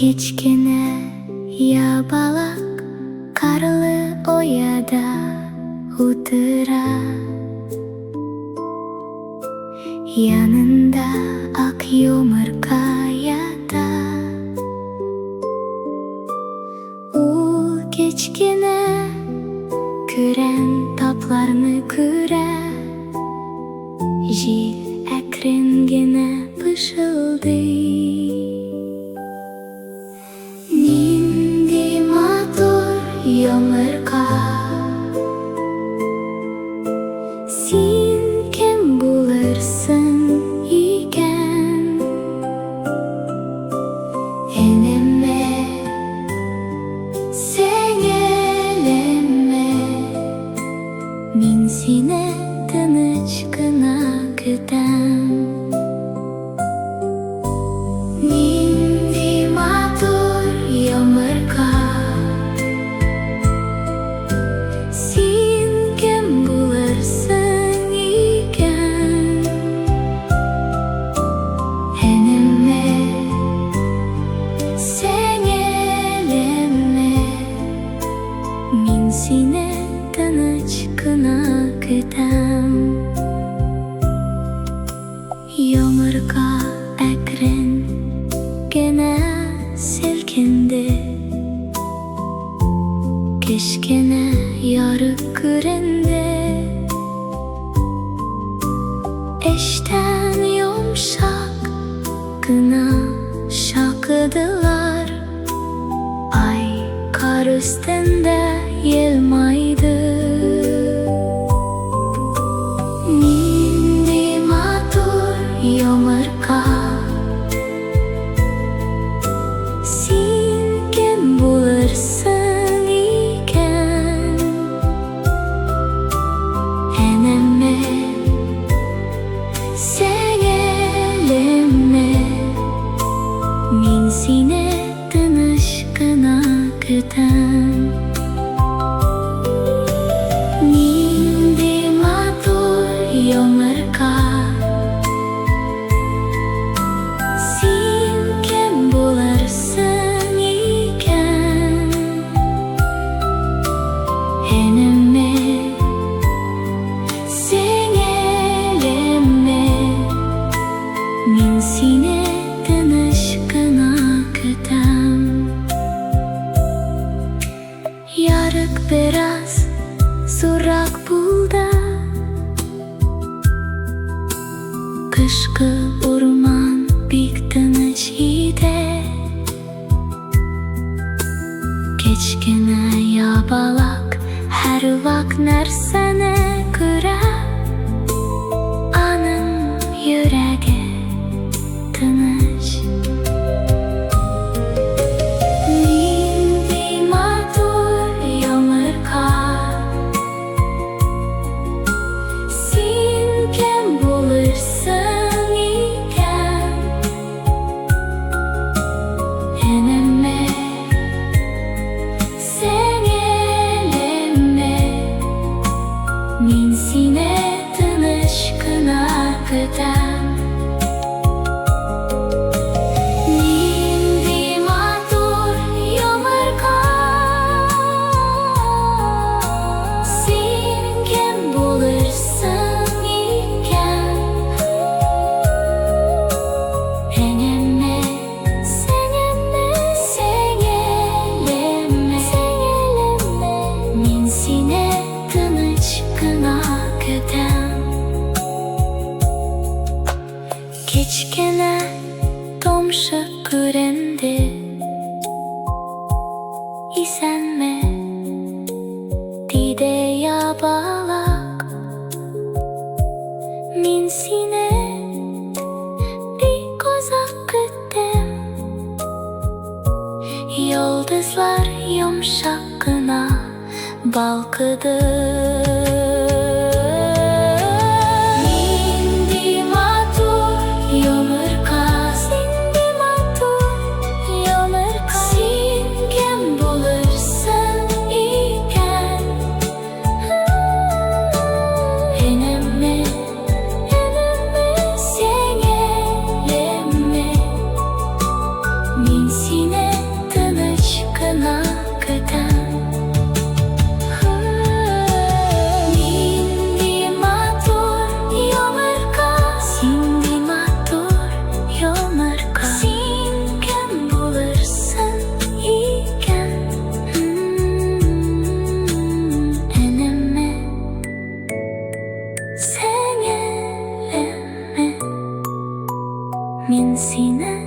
Кечкене ябалак карлы ояда утыра. Yanında ak yumurka yata. Kechkene küren taplarını küre. Jil ekrengene pışıldı. Nindi matur yumurka. Sen kim bulursun iken? Eneme sen eleme. Min seni tыныч кына күтәм. Нинди матур йомырка. Син кем булырсың икән? Энеме сен элеме. Мин сине тыныч кына күтәм. Yomurka ekren gene silkindi. Keşkene yarık kürende. Eşten yumşak gına şakıdılar. Ay kar üstünde yılmaydı. Yomurka. Sen kim bulursun iken? Eneme sen eleme. Min seni tыныч кына күтәм. Нинди матур йомырка. Eneme sen eleme. Min seni tыныч кына күтәм. Yarık biraz zorak buldu. Kışkı orman bik tыныç idi. Kechkene yabalak her vak nersene küre. Anın yüregi tыныç. Nindi matur yomurka. Sen kim bulursun iken? Eneme sen eleme. Min seni tыныч кына күтәм. Нинди матур йомырка. Сен кем булырсың икән? Энеме сен элеме. Мин сине тыныч кына күтәм. Kechkene tomşık күренде. İsenme dide yabalak. Min seni bir kozak küttem. Yıldızlar yumşak kına balkıdı. Min sine Мен сені